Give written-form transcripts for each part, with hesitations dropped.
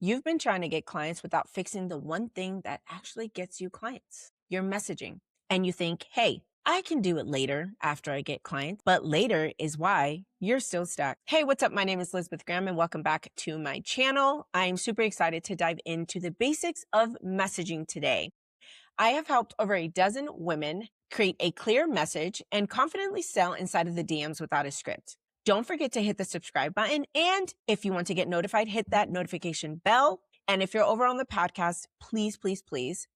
You've been trying to get clients without fixing the one thing that actually gets you clients, your messaging. And you think, hey, I can do it later after I get clients, but later is why you're still stuck. Hey, what's up? My name is Elizabeth Graham and welcome back to my channel. I'm super excited to dive into the basics of messaging today. I have helped over a dozen women create a clear message and confidently sell inside of the DMs without a script. Don't forget to hit the subscribe button. And if you want to get notified, hit that notification bell. And if you're over on the podcast, please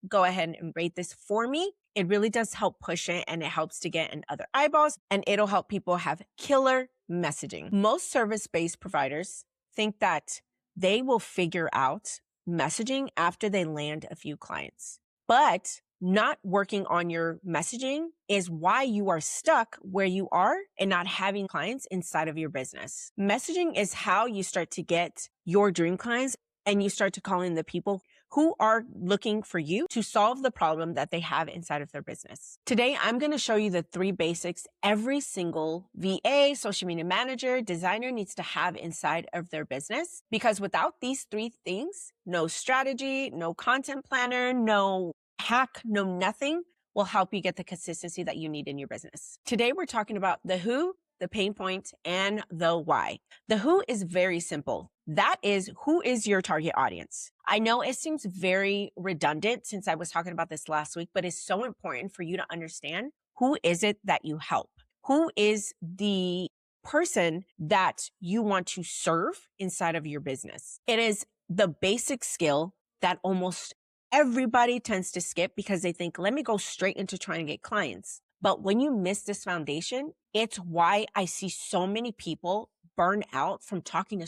go ahead and rate this for me. It really does help push it and it helps to get in other eyeballs and it'll help people have killer messaging. Most service-based providers think that they will figure out messaging after they land a few clients. But not working on your messaging is why you are stuck where you are and not having clients inside of your business. Messaging is how you start to get your dream clients and you start to call in the people who are looking for you to solve the problem that they have inside of their business. Today, I'm going to show you the 3 basics every single VA, social media manager, designer needs to have inside of their business. Because without these 3 things, no strategy, no content planner, no hack, no nothing will help you get the consistency that you need in your business. Today, we're talking about the who, the pain point, and the why. The who is very simple. That is, who is your target audience? I know it seems very redundant since I was talking about this last week, but it's so important for you to understand who is it that you help? Who is the person that you want to serve inside of your business? It is the basic skill that almost everybody tends to skip because they think, let me go straight into trying to get clients. But when you miss this foundation, it's why I see so many people burn out from talking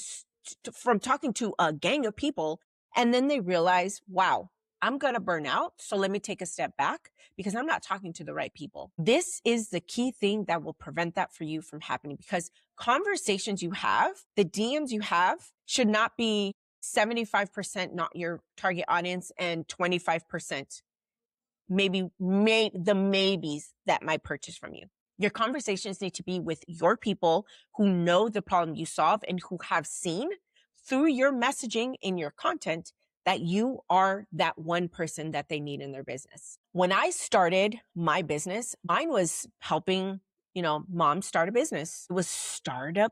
to a gang of people. And then they realize, wow, I'm going to burn out. So let me take a step back because I'm not talking to the right people. This is the key thing that will prevent that for you from happening, because conversations you have, the DMs you have should not be 75% not your target audience and 25% maybe the maybes that might purchase from you. Your conversations need to be with your people who know the problem you solve and who have seen through your messaging in your content that you are that one person that they need in their business. When I started my business, mine was helping moms start a business. It was startup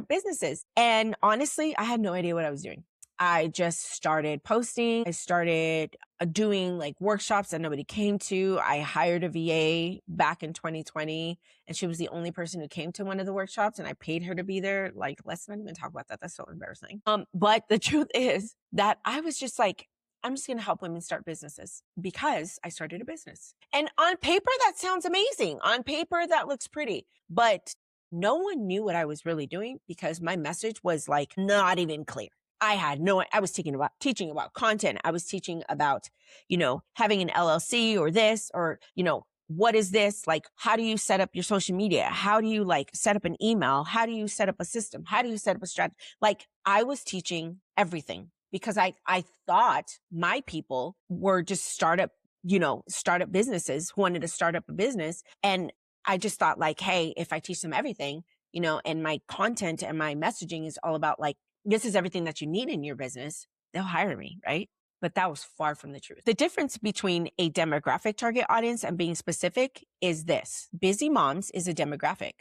businesses. And honestly, I had no idea what I was doing. I just started posting. I started doing like workshops that nobody came to. I hired a VA back in 2020 and she was the only person who came to one of the workshops and I paid her to be there. Like, let's not even talk about that. That's so embarrassing. But the truth is that I was just like, I'm just going to help women start businesses because I started a business. And on paper, that sounds amazing. On paper, that looks pretty, but no one knew what I was really doing because my message was like not even clear. I was teaching about content. I was teaching about, having an LLC or this, or, what is this? Like, how do you set up your social media? How do you set up an email? How do you set up a system? How do you set up a strategy? Like, I was teaching everything because I thought my people were just startup businesses who wanted to start up a business. And I just thought like, hey, if I teach them everything, and my content and my messaging is all about like, this is everything that you need in your business, they'll hire me, right? But that was far from the truth. The difference between a demographic target audience and being specific is this. Busy moms is a demographic.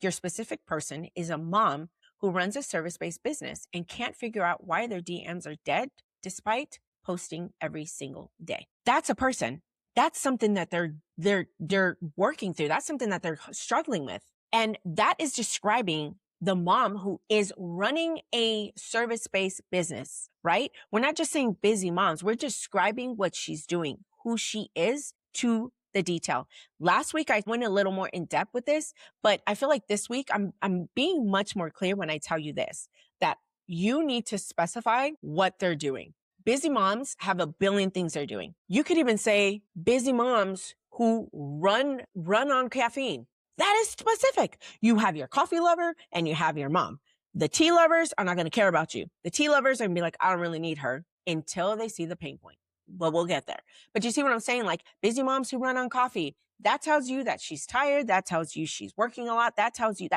Your specific person is a mom who runs a service-based business and can't figure out why their DMs are dead despite posting every single day. That's a person. That's something that they're working through. That's something that they're struggling with. And that is describing the mom who is running a service-based business, right? We're not just saying busy moms. We're describing what she's doing, who she is to the detail. Last week, I went a little more in depth with this, but I feel like this week I'm being much more clear when I tell you this, that you need to specify what they're doing. Busy moms have a billion things they're doing. You could even say busy moms who run on caffeine. That is specific. You have your coffee lover and you have your mom. The tea lovers are not going to care about you. The tea lovers are going to be like, I don't really need her until they see the pain point. but we'll get there. But you see what I'm saying? Like busy moms who run on coffee, that tells you that she's tired. That tells you she's working a lot. That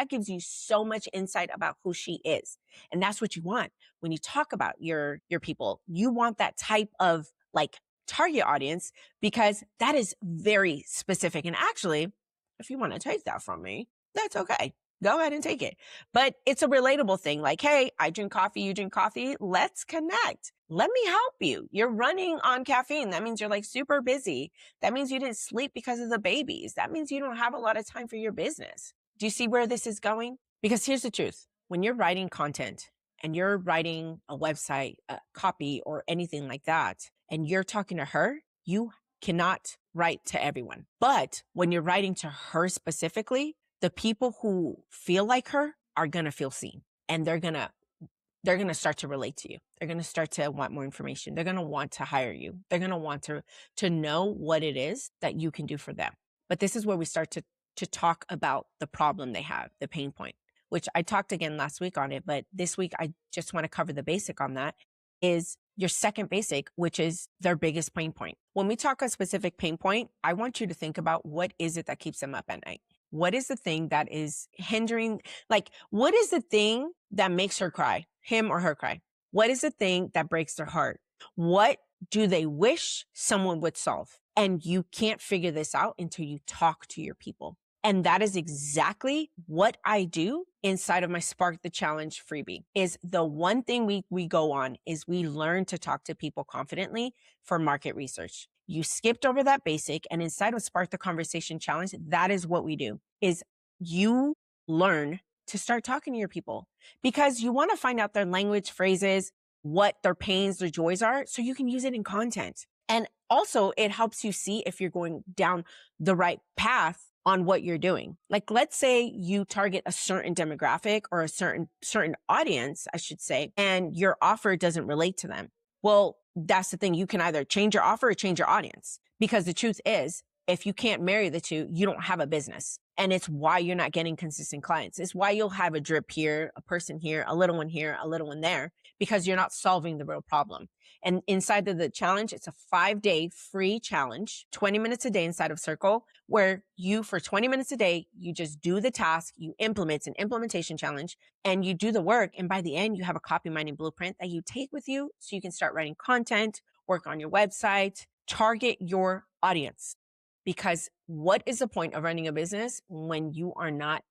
gives you so much insight about who she is. And that's what you want. When you talk about your people, you want that type of like target audience, because that is very specific. And actually, if you want to take that from me, that's okay. Go ahead and take it. But it's a relatable thing. Like, hey, I drink coffee, you drink coffee. Let's connect. Let me help you. You're running on caffeine. That means you're like super busy. That means you didn't sleep because of the babies. That means you don't have a lot of time for your business. Do you see where this is going? Because here's the truth. When you're writing content and you're writing a website, a copy, or anything like that, and you're talking to her, you cannot write to everyone. But when you're writing to her specifically, the people who feel like her are going to feel seen, and they're going to start to relate to you. They're going to start to want more information. They're going to want to hire you. They're going to want to know what it is that you can do for them. But this is where we start to talk about the problem they have, the pain point, which I talked again last week on it. But this week, I just want to cover the basic on that, is your second basic, which is their biggest pain point. When we talk a specific pain point, I want you to think about what is it that keeps them up at night? What is the thing that is hindering? Like, what is the thing that makes her cry, him or her cry? What is the thing that breaks their heart? What do they wish someone would solve? And you can't figure this out until you talk to your people. And that is exactly what I do inside of my Spark the Challenge freebie. Is the one thing we go on is we learn to talk to people confidently for market research. You skipped over that basic, and inside of Spark the Conversation Challenge, that is what we do, is you learn to start talking to your people, because you want to find out their language, phrases, what their pains, their joys are, so you can use it in content. And also it helps you see if you're going down the right path on what you're doing. Like, let's say you target a certain demographic or a certain audience, I should say, and your offer doesn't relate to them. Well, that's the thing. You can either change your offer or change your audience, because the truth is, if you can't marry the two, you don't have a business. And it's why you're not getting consistent clients. It's why you'll have a drip here, a person here, a little one here, a little one there, because you're not solving the real problem. And inside of the challenge, it's a 5-day free challenge, 20 minutes a day inside of Circle, where you, for 20 minutes a day, you just do the task, you implement. It's an implementation challenge, and you do the work. And by the end, you have a copy mining blueprint that you take with you so you can start writing content, work on your website, target your audience. Because what is the point of running a business when you are not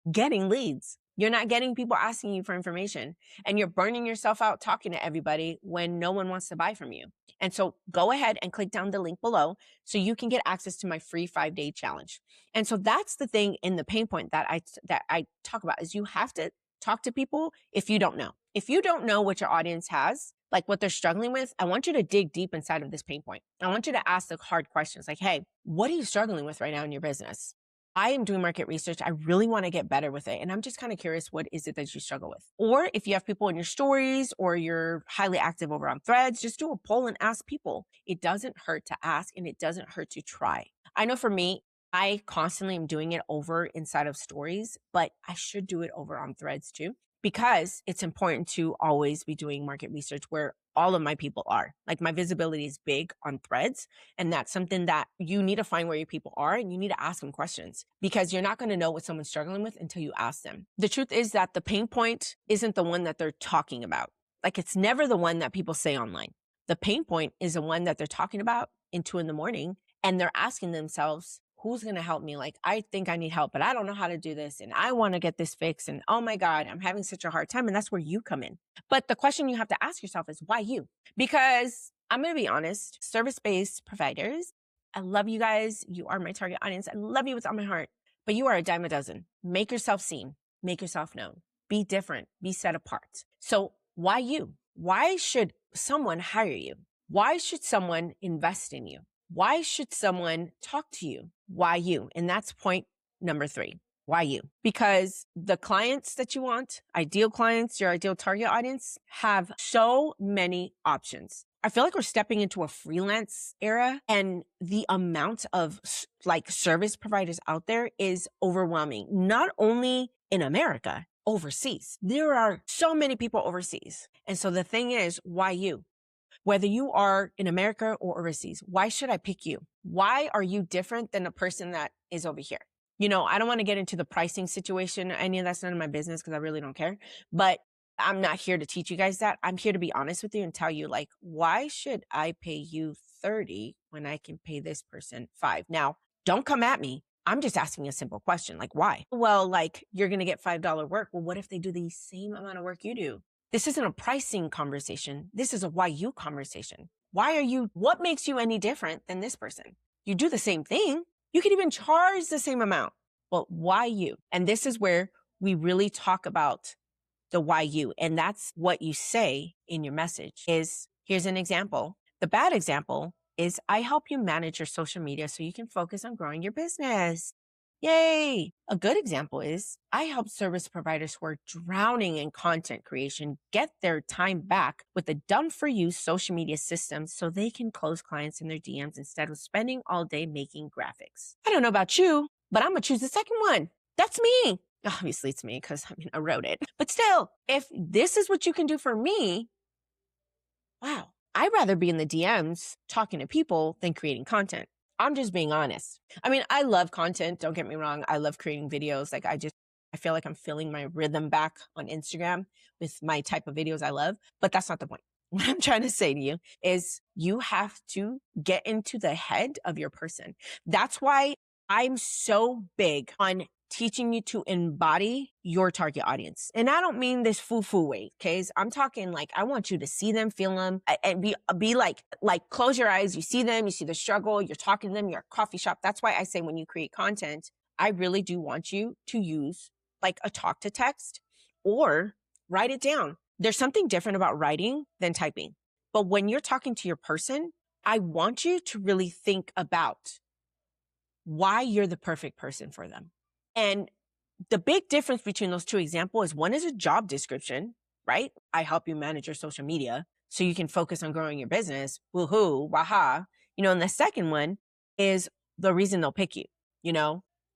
getting leads? You're not getting people asking you for information, and you're burning yourself out talking to everybody when no one wants to buy from you. And so go ahead and click down the link below so you can get access to my free 5-day challenge. And so that's the thing in the pain point that I talk about, is you have to talk to people if you don't know. If you don't know what your audience has, like what they're struggling with, I want you to dig deep inside of this pain point. I want you to ask the hard questions like, hey, what are you struggling with right now in your business? I am doing market research. I really want to get better with it. And I'm just kind of curious, what is it that you struggle with? Or if you have people in your stories or you're highly active over on Threads, just do a poll and ask people. It doesn't hurt to ask, and it doesn't hurt to try. I know for me, I constantly am doing it over inside of stories, but I should do it over on Threads too, because it's important to always be doing market research where all of my people are. Like, my visibility is big on Threads, and that's something that you need to find where your people are, and you need to ask them questions, because you're not going to know what someone's struggling with until you ask them. The truth is that the pain point isn't the one that they're talking about. Like, it's never the one that people say online. The pain point is the one that they're talking about in 2 a.m, and they're asking themselves, who's going to help me? Like, I think I need help, but I don't know how to do this. And I want to get this fixed. And oh my God, I'm having such a hard time. And that's where you come in. But the question you have to ask yourself is, why you? Because I'm going to be honest, service-based providers, I love you guys. You are my target audience. I love you with all my heart, but you are a dime a dozen. Make yourself seen, make yourself known, be different, be set apart. So why you? Why should someone hire you? Why should someone invest in you? Why should someone talk to you? Why you? And that's point number 3. Why you? Because the clients that you want, ideal clients, your ideal target audience, have so many options. I feel like we're stepping into a freelance era, and the amount of like service providers out there is overwhelming. Not only in America, overseas. There are so many people overseas. And so the thing is, why you? Whether you are in America or overseas, why should I pick you? Why are you different than the person that is over here? I don't want to get into the pricing situation. Any of that's none of my business because I really don't care. But I'm not here to teach you guys that. I'm here to be honest with you and tell you, like, why should I pay you 30 when I can pay this person 5? Now, don't come at me. I'm just asking a simple question, like, why? Well, like, you're going to get $5 work. Well, what if they do the same amount of work you do? This isn't a pricing conversation. This is a why you conversation. What makes you any different than this person? You do the same thing. You can even charge the same amount. Well, why you? And this is where we really talk about the why you. And that's what you say in your message is, here's an example. The bad example is I help you manage your social media so you can focus on growing your business. Yay. A good example is I help service providers who are drowning in content creation get their time back with a done for you social media system so they can close clients in their DMs instead of spending all day making graphics. I don't know about you, but I'm going to choose the second one. That's me. Obviously, it's me because I wrote it. But still, if this is what you can do for me, wow, I'd rather be in the DMs talking to people than creating content. I'm just being honest. I mean, I love content. Don't get me wrong. I love creating videos. Like I feel like I'm feeling my rhythm back on Instagram with my type of videos I love, but that's not the point. What I'm trying to say to you is you have to get into the head of your person. That's why I'm so big on teaching you to embody your target audience. And I don't mean this foo-foo way, okay? I'm talking like, I want you to see them, feel them, and be like close your eyes. You see them, you see the struggle, you're talking to them, you're at a coffee shop. That's why I say when you create content, I really do want you to use like a talk to text or write it down. There's something different about writing than typing. But when you're talking to your person, I want you to really think about why you're the perfect person for them. And the big difference between those two examples is one is a job description, right? I help you manage your social media so you can focus on growing your business. Woohoo, waha. And the second one is the reason they'll pick you.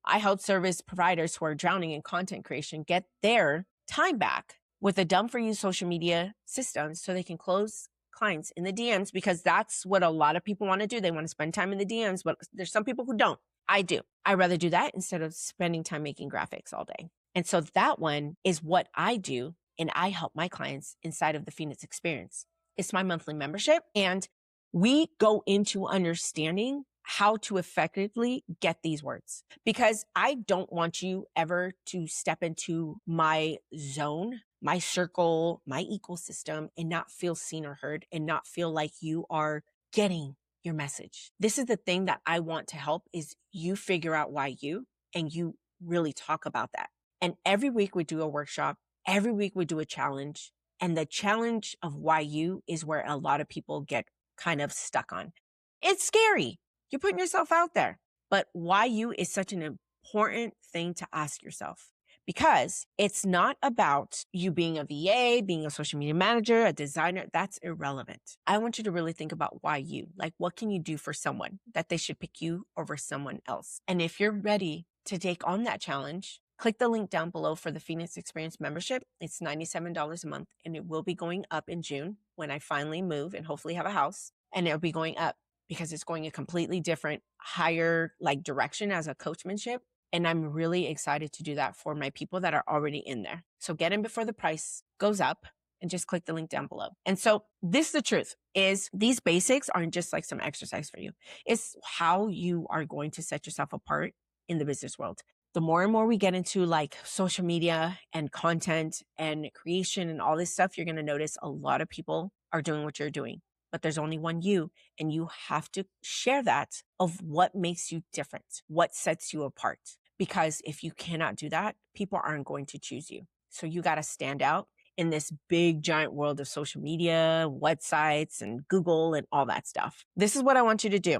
I help service providers who are drowning in content creation get their time back with a done for you social media system so they can close clients in the DMs because that's what a lot of people want to do. They want to spend time in the DMs, but there's some people who don't. I do. I'd rather do that instead of spending time making graphics all day. And so that one is what I do. And I help my clients inside of the Phoenix Experience. It's my monthly membership. And we go into understanding how to effectively get these words because I don't want you ever to step into my zone, my circle, my ecosystem and not feel seen or heard and not feel like you are getting your message. This is the thing that I want to help is you figure out why you, and you really talk about that. And every week we do a workshop. Every week we do a challenge. And the challenge of why you is where a lot of people get kind of stuck on. It's scary. You're putting yourself out there. But why you is such an important thing to ask yourself. Because it's not about you being a VA, being a social media manager, a designer. That's irrelevant. I want you to really think about why you. Like, what can you do for someone that they should pick you over someone else? And if you're ready to take on that challenge, click the link down below for the Phoenix Experience membership. It's $97 a month, and it will be going up in June when I finally move and hopefully have a house. And it'll be going up because it's going a completely different, higher direction as a coachmanship. And I'm really excited to do that for my people that are already in there. So get in before the price goes up and just click the link down below. And so this is the truth is these basics aren't just like some exercise for you. It's how you are going to set yourself apart in the business world. The more and more we get into social media and content and creation and all this stuff, you're going to notice a lot of people are doing what you're doing. But there's only one you, and you have to share that of what makes you different, what sets you apart. Because if you cannot do that, people aren't going to choose you. So you got to stand out in this big, giant world of social media, websites, and Google and all that stuff. This is what I want you to do.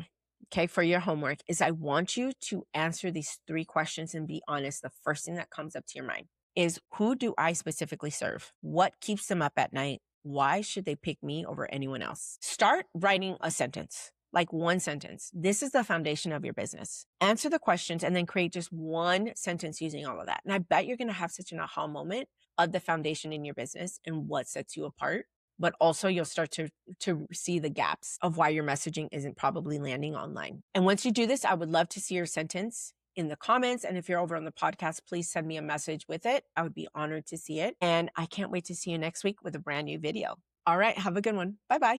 Okay, for your homework is I want you to answer these 3 questions and be honest. The first thing that comes up to your mind is, who do I specifically serve? What keeps them up at night? Why should they pick me over anyone else? Start writing a sentence, like one sentence. This is the foundation of your business. Answer the questions and then create just one sentence using all of that. And I bet you're going to have such an aha moment of the foundation in your business and what sets you apart but also you'll start to see the gaps of why your messaging isn't probably landing online. And once you do this, I would love to see your sentence in the comments. And if you're over on the podcast, please send me a message with it. I would be honored to see it. And I can't wait to see you next week with a brand new video. All right, have a good one. Bye-bye.